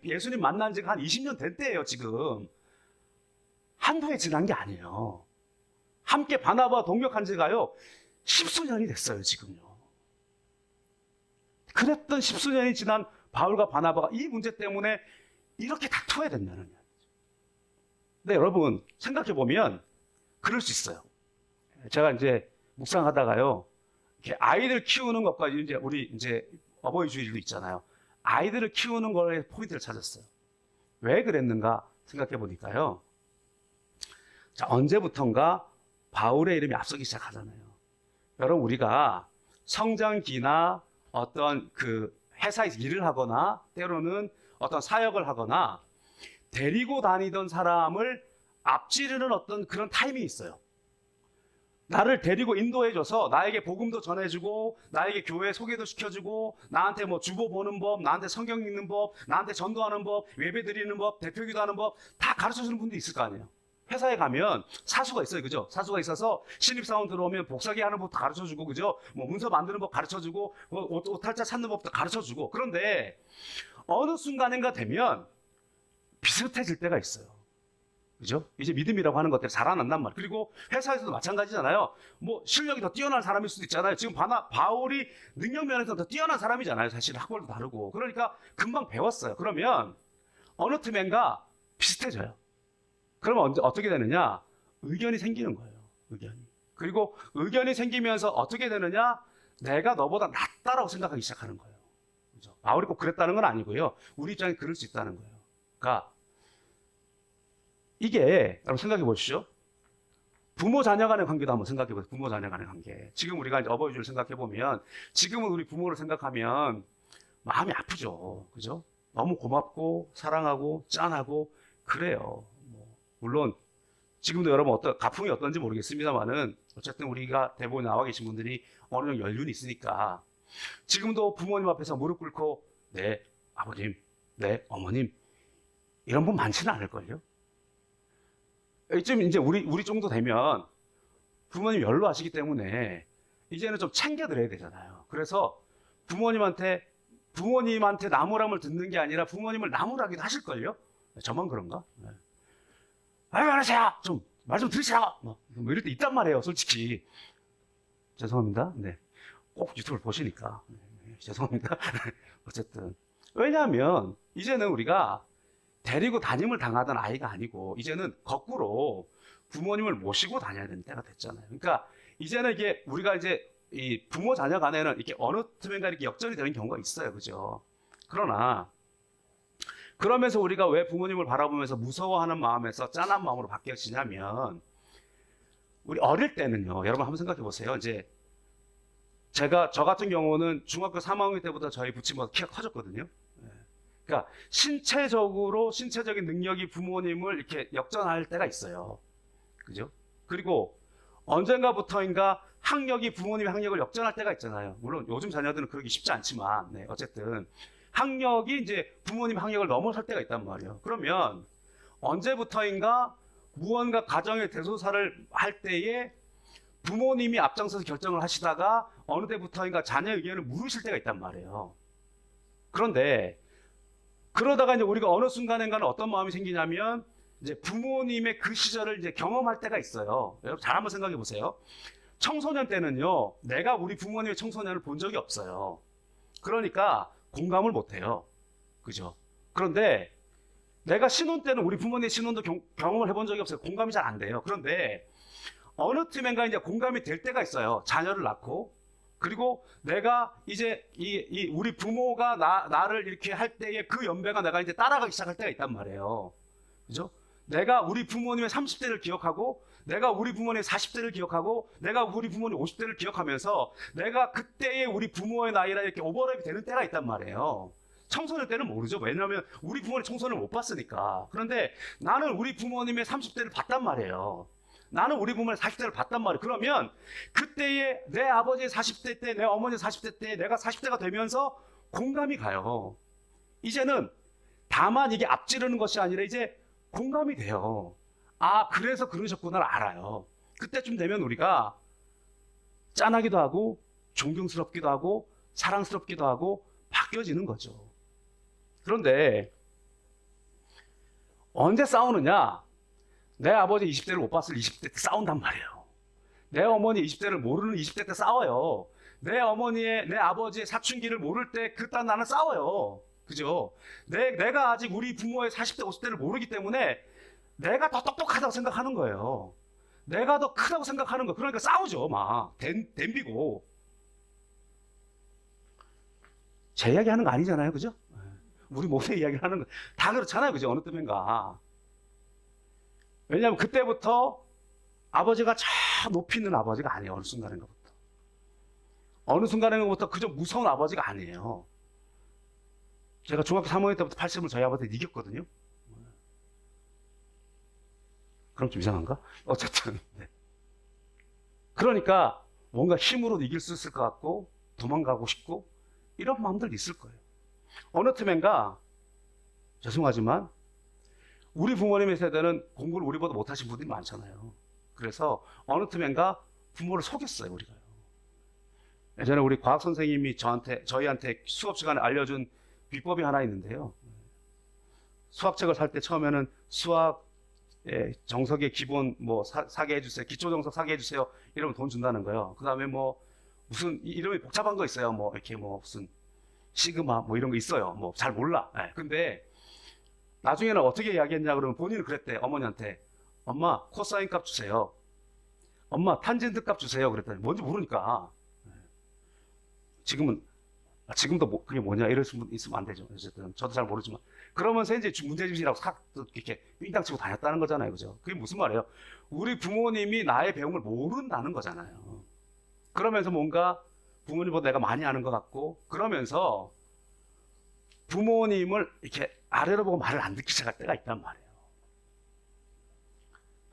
예수님 만난 지가 한 20년 된 때예요, 지금. 한두 해 지난 게 아니에요. 함께 바나바와 동역한 지가요, 십수년이 됐어요, 지금요. 그랬던 십수년이 지난 바울과 바나바가 이 문제 때문에 이렇게 다투어야 된다는 거예요. 근데 여러분, 생각해보면 그럴 수 있어요. 제가 이제 묵상하다가요, 이렇게 아이들 키우는 것과 우리 어버이 주일도 있잖아요. 아이들을 키우는 거에 포인트를 찾았어요. 왜 그랬는가 생각해 보니까요. 자, 언제부턴가 바울의 이름이 앞서기 시작하잖아요. 여러분, 우리가 성장기나 어떤 그 회사에서 일을 하거나 때로는 어떤 사역을 하거나 데리고 다니던 사람을 앞지르는 어떤 그런 타임이 있어요. 나를 데리고 인도해줘서 나에게 복음도 전해주고, 나에게 교회 소개도 시켜주고, 나한테 뭐 주보 보는 법, 나한테 성경 읽는 법, 나한테 전도하는 법, 예배 드리는 법, 대표기도 하는 법 다 가르쳐주는 분도 있을 거 아니에요. 회사에 가면 사수가 있어요, 그죠? 사수가 있어서 신입사원 들어오면 복사기 하는 법도 가르쳐주고, 그죠? 뭐 문서 만드는 법 가르쳐주고, 오탈자 찾는 법도 가르쳐주고. 그런데 어느 순간인가 되면 비슷해질 때가 있어요. 그죠? 이제 믿음이라고 하는 것들이 자라난단 말이에요. 그리고 회사에서도 마찬가지잖아요. 뭐 실력이 더 뛰어난 사람일 수도 있잖아요. 지금 바울이 능력 면에서 더 뛰어난 사람이잖아요. 사실 학벌도 다르고. 그러니까 금방 배웠어요. 그러면 어느 틈엔가 비슷해져요. 그러면 어떻게 되느냐? 의견이 생기는 거예요. 의견이. 그리고 의견이 생기면서 어떻게 되느냐? 내가 너보다 낫다라고 생각하기 시작하는 거예요. 그죠? 바울이 꼭 그랬다는 건 아니고요. 우리 입장에 그럴 수 있다는 거예요. 그러니까 이게 여러분 생각해 보시죠. 부모 자녀 간의 관계도 한번 생각해 보세요. 부모 자녀 간의 관계. 지금 우리가 이제 어버이 주를 생각해 보면, 지금은 우리 부모를 생각하면 마음이 아프죠. 그죠? 너무 고맙고 사랑하고 짠하고 그래요. 물론 지금도 여러분 가풍이 어떤지 모르겠습니다만은 어쨌든 우리가 대부분 나와 계신 분들이 어느 정도 연륜이 있으니까 지금도 부모님 앞에서 무릎 꿇고 네 아버님, 네 어머님 이런 분 많지는 않을걸요. 이쯤 이제 우리 정도 되면 부모님 연로하시기 때문에 이제는 좀 챙겨드려야 되잖아요. 그래서 부모님한테 나무람을 듣는 게 아니라 부모님을 나무라기도 하실걸요. 저만 그런가? 네. 아유, 그러세요. 좀 말 좀 들으시라고. 뭐 이럴 때 있단 말이에요, 솔직히. 죄송합니다. 네, 꼭 유튜브를 보시니까 죄송합니다. 어쨌든 왜냐하면 이제는 우리가 데리고 다님을 당하던 아이가 아니고 이제는 거꾸로 부모님을 모시고 다녀야 되는 때가 됐잖아요. 그러니까 이제는 이게 우리가 이제 이 부모 자녀 간에는 이렇게 어느 틈엔가 이렇게 역전이 되는 경우가 있어요, 그죠? 그러나 그러면서 우리가 왜 부모님을 바라보면서 무서워하는 마음에서 짠한 마음으로 바뀌어지냐면, 우리 어릴 때는요, 여러분 한번 생각해 보세요. 이제 저 같은 경우는 중학교 3학년 때부터 저희 부친보다 키가 커졌거든요. 그러니까 신체적인 능력이 부모님을 이렇게 역전할 때가 있어요. 그죠? 그리고 언젠가부터인가 부모님의 학력을 역전할 때가 있잖아요. 물론 요즘 자녀들은 그러기 쉽지 않지만, 네, 어쨌든 학력이 이제 부모님 학력을 넘어설 때가 있단 말이에요. 그러면 언제부터인가 무언가 가정의 대소사를 할 때에 부모님이 앞장서서 결정을 하시다가 어느 때부터인가 자녀의 의견을 물으실 때가 있단 말이에요. 그런데 그러다가 이제 우리가 어느 순간인가는 어떤 마음이 생기냐면 이제 부모님의 그 시절을 이제 경험할 때가 있어요. 여러분 잘 한번 생각해 보세요. 청소년 때는요, 내가 우리 부모님의 청소년을 본 적이 없어요. 그러니까 공감을 못 해요. 그죠? 그런데 내가 신혼 때는 우리 부모님의 신혼도 경험을 해본 적이 없어요. 공감이 잘 안 돼요. 그런데 어느 틈엔가 이제 공감이 될 때가 있어요. 자녀를 낳고 그리고 내가 이제 우리 부모가 나를 이렇게 할 때의 그 연배가 내가 이제 따라가기 시작할 때가 있단 말이에요. 그죠? 내가 우리 부모님의 30대를 기억하고, 내가 우리 부모님의 40대를 기억하고, 내가 우리 부모님 50대를 기억하면서 내가 그때의 우리 부모의 나이라 이렇게 오버랩이 되는 때가 있단 말이에요. 청소년 때는 모르죠. 왜냐하면 우리 부모님 청소년을 못 봤으니까. 그런데 나는 우리 부모님의 30대를 봤단 말이에요. 나는 우리 부모님의 40대를 봤단 말이에요. 그러면 그때의 내 아버지의 40대 때, 내 어머니의 40대 때, 내가 40대가 되면서 공감이 가요. 이제는 다만 이게 앞지르는 것이 아니라 이제 공감이 돼요. 아, 그래서 그러셨구나를 알아요. 그때쯤 되면 우리가 짠하기도 하고 존경스럽기도 하고 사랑스럽기도 하고 바뀌어지는 거죠. 그런데 언제 싸우느냐? 내 아버지 20대를 못 봤을 20대 때 싸운단 말이에요. 내 어머니 20대를 모르는 20대 때 싸워요. 내 아버지의 사춘기를 모를 때 그딴 나는 싸워요. 그죠? 내가 아직 우리 부모의 40대, 50대를 모르기 때문에 내가 더 똑똑하다고 생각하는 거예요. 내가 더 크다고 생각하는 거예요. 그러니까 싸우죠. 막 댐비고. 제 이야기 하는 거 아니잖아요. 그죠? 우리 모두의 이야기를 하는 거 다 그렇잖아요. 그죠? 어느 때인가. 왜냐하면 그때부터 아버지가 저 높이 있는 아버지가 아니에요. 어느 순간인가부터. 어느 순간인가부터 그저 무서운 아버지가 아니에요. 제가 중학교 3학년 때부터 80을 저희 아버지한테 이겼거든요. 그럼 좀 이상한가? 어쨌든. 네. 그러니까 뭔가 힘으로 이길 수 있을 것 같고 도망가고 싶고 이런 마음들 있을 거예요. 어느 틈엔가 죄송하지만 우리 부모님의 세대는 공부를 우리보다 못하신 분들이 많잖아요. 그래서 어느 틈엔가 부모를 속였어요. 우리가요. 예전에 우리 과학 선생님이 저희한테 수업 시간에 알려준 비법이 하나 있는데요. 수학책을 살 때 처음에는 수학 정석의 기본 뭐 사게 해주세요. 기초 정석 사게 해주세요. 이러면 돈 준다는 거예요. 그 다음에 뭐 무슨 이름이 복잡한 거 있어요. 뭐 이렇게 뭐 무슨 시그마 뭐 이런 거 있어요. 뭐 잘 몰라. 근데 나중에는 어떻게 이야기했냐 그러면 본인은 그랬대. 어머니한테 엄마 코사인 값 주세요. 엄마 탄젠트 값 주세요. 그랬더니 뭔지 모르니까. 지금도 그게 뭐냐 이럴 수 있으면 안 되죠. 어쨌든 저도 잘 모르지만 그러면서 이제 문제집이라고 이렇게 삥땅 치고 다녔다는 거잖아요. 그죠? 그게 무슨 말이에요? 우리 부모님이 나의 배움을 모른다는 거잖아요. 그러면서 뭔가 부모님보다 내가 많이 아는 것 같고 그러면서 부모님을 이렇게 아래로 보고 말을 안 듣기 시작할 때가 있단 말이에요.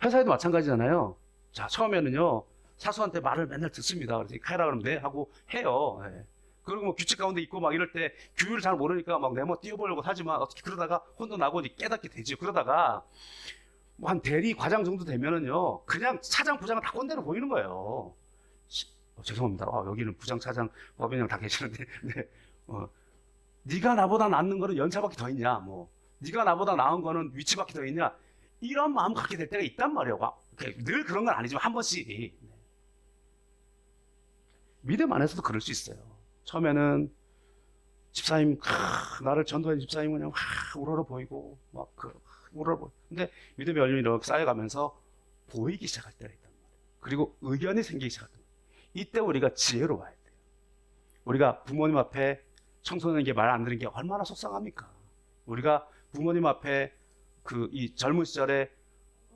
회사에도 마찬가지잖아요. 자, 처음에는요 사수한테 말을 맨날 듣습니다. 그래서 해라 그러면 네 하고 해요. 네. 그리고 뭐 규칙 가운데 있고 막 이럴 때 규율을 잘 모르니까 막 내모 띄워보려고 하지만 어떻게 그러다가 혼도 나고 깨닫게 되죠. 그러다가 뭐 한 대리 과장 정도 되면은요 그냥 차장 부장은 다 꼰대로 보이는 거예요. 죄송합니다. 여기는 부장 차장 법인장 다 계시는데 네. 네가 나보다 낫는 거는 연차밖에 더 있냐, 뭐 네가 나보다 나은 거는 위치밖에 더 있냐, 이런 마음 갖게 될 때가 있단 말이에요. 늘 그런 건 아니지만 한 번씩. 믿음 안에서도 그럴 수 있어요. 처음에는 집사님 나를 전도한 집사님 그냥 우러러 보이고 막 우러러 보이고 근데 믿음의 열림이 이렇게 쌓여가면서 보이기 시작할 때가 있단 말이에요. 그리고 의견이 생기기 시작합니다. 이때 우리가 지혜로워야 돼요. 우리가 부모님 앞에 청소년에게 말 안 들은 게 얼마나 속상합니까? 우리가 부모님 앞에 이 젊은 시절에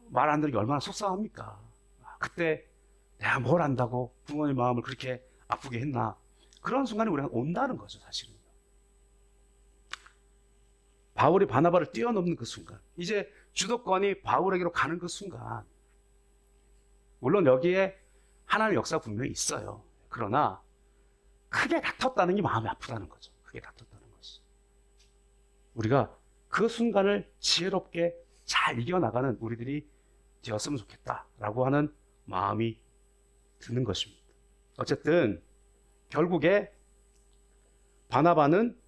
말 안 들은 게 얼마나 속상합니까? 그때 내가 뭘 안다고 부모님 마음을 그렇게 아프게 했나? 그런 순간이 우리가 온다는 거죠, 사실은. 바울이 바나바를 뛰어넘는 그 순간, 이제 주도권이 바울에게로 가는 그 순간, 물론 여기에 하나님의 역사가 분명히 있어요. 그러나 크게 다퉜다는 게 마음이 아프다는 거죠. 크게 다퉜다는 것이. 우리가 그 순간을 지혜롭게 잘 이겨나가는 우리들이 되었으면 좋겠다라고 하는 마음이 드는 것입니다. 어쨌든 결국에 바나바는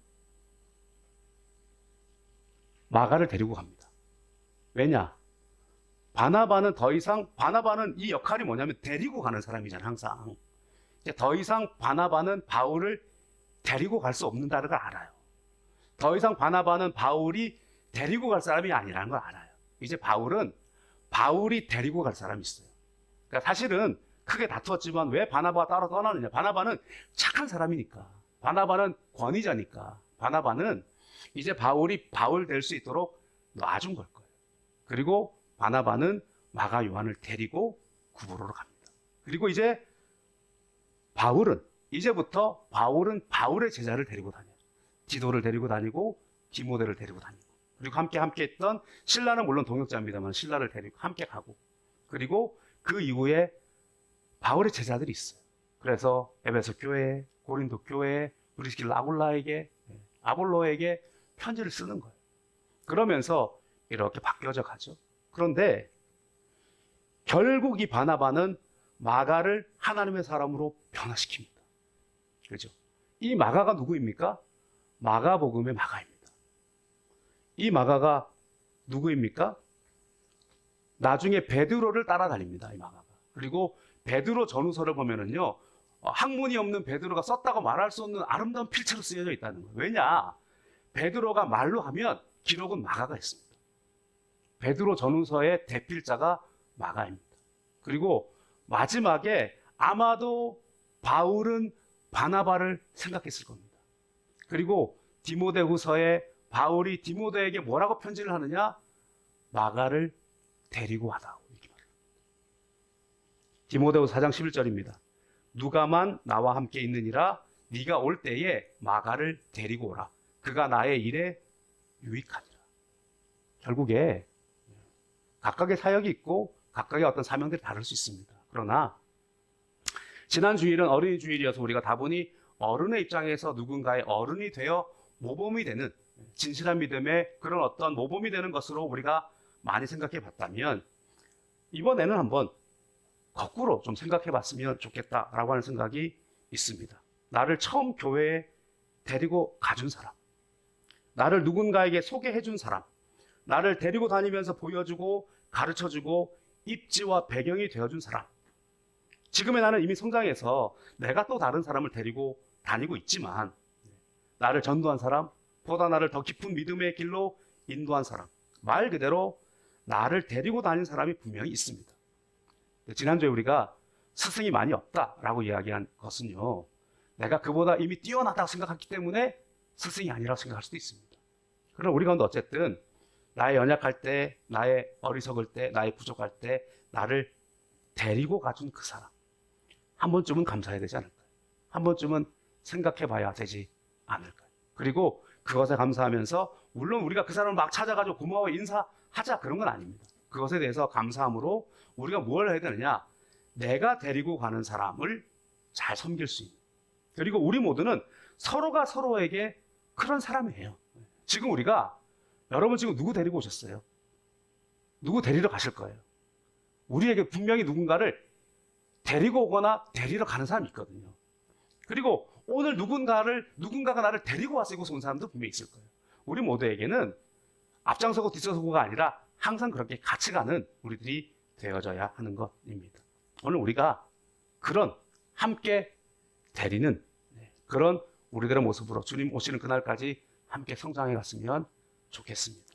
마가를 데리고 갑니다. 왜냐? 바나바는 이 역할이 뭐냐면 데리고 가는 사람이잖아요. 항상. 이제 더 이상 바나바는 바울을 데리고 갈 수 없는다는 걸 알아요. 더 이상 바나바는 바울이 데리고 갈 사람이 아니라는 걸 알아요. 이제 바울이 데리고 갈 사람이 있어요. 그러니까 사실은 크게 다투었지만 왜 바나바가 따로 떠나느냐? 바나바는 착한 사람이니까. 바나바는 권위자니까. 바나바는 이제 바울이 바울 될 수 있도록 놔준 걸 거예요. 그리고 바나바는 마가 요한을 데리고 구브로로 갑니다. 그리고 이제 이제부터 바울은 바울의 제자를 데리고 다녀요. 디도를 데리고 다니고 디모데를 데리고 다니고, 그리고 함께 했던 실라는 물론 동역자입니다만 실라를 데리고 함께 가고, 그리고 그 이후에 바울의 제자들이 있어요. 그래서 에베소 교회, 고린도 교회, 브리스길라 아볼로에게 편지를 쓰는 거예요. 그러면서 이렇게 바뀌어져 가죠. 그런데 결국 이 바나바는 마가를 하나님의 사람으로 변화시킵니다. 그렇죠? 이 마가가 누구입니까? 마가복음의 마가입니다. 이 마가가 누구입니까? 나중에 베드로를 따라다닙니다. 이 마가가. 그리고 베드로 전후서를 보면은요, 학문이 없는 베드로가 썼다고 말할 수 없는 아름다운 필체로 쓰여져 있다는 거예요. 왜냐? 베드로가 말로 하면 기록은 마가가 했습니다. 베드로 전후서의 대필자가 마가입니다. 그리고 마지막에 아마도 바울은 바나바를 생각했을 겁니다. 그리고 디모데후서에 바울이 디모데에게 뭐라고 편지를 하느냐? 마가를 데리고 와다오. 이렇게 말합니다. 디모데후서 4장 11절입니다. 누가만 나와 함께 있느니라. 네가 올 때에 마가를 데리고 오라. 그가 나의 일에 유익하니라. 결국에 각각의 사역이 있고 각각의 어떤 사명들이 다를 수 있습니다. 그러나 지난 주일은 어린이 주일이어서 우리가 다분히 어른의 입장에서 누군가의 어른이 되어 모범이 되는, 진실한 믿음의 그런 어떤 모범이 되는 것으로 우리가 많이 생각해 봤다면, 이번에는 한번 거꾸로 좀 생각해 봤으면 좋겠다라고 하는 생각이 있습니다. 나를 처음 교회에 데리고 가준 사람, 나를 누군가에게 소개해 준 사람, 나를 데리고 다니면서 보여주고 가르쳐주고 입지와 배경이 되어준 사람. 지금의 나는 이미 성장해서 내가 또 다른 사람을 데리고 다니고 있지만, 나를 전도한 사람, 보다 나를 더 깊은 믿음의 길로 인도한 사람, 말 그대로 나를 데리고 다닌 사람이 분명히 있습니다. 지난주에 우리가 스승이 많이 없다라고 이야기한 것은요, 내가 그보다 이미 뛰어나다고 생각했기 때문에 스승이 아니라고 생각할 수도 있습니다. 그러나 우리 가운데 어쨌든 나의 연약할 때, 나의 어리석을 때, 나의 부족할 때 나를 데리고 가준 그 사람, 한 번쯤은 감사해야 되지 않을까요? 한 번쯤은 생각해 봐야 되지 않을까요? 그리고 그것에 감사하면서, 물론 우리가 그 사람을 막 찾아가지고 고마워 인사하자 그런 건 아닙니다. 그것에 대해서 감사함으로 우리가 뭘 해야 되느냐? 내가 데리고 가는 사람을 잘 섬길 수 있는, 그리고 우리 모두는 서로가 서로에게 그런 사람이에요. 지금 여러분 지금 누구 데리고 오셨어요? 누구 데리러 가실 거예요? 우리에게 분명히 누군가를 데리고 오거나 데리러 가는 사람이 있거든요. 그리고 오늘 누군가가 나를 데리고 와서 이곳에 온 사람도 분명히 있을 거예요. 우리 모두에게는 앞장서고 뒤서서고가 아니라 항상 그렇게 같이 가는 우리들이 되어져야 하는 것입니다. 오늘 우리가 그런 함께 데리는 그런 우리들의 모습으로 주님 오시는 그날까지 함께 성장해 갔으면 좋겠습니다.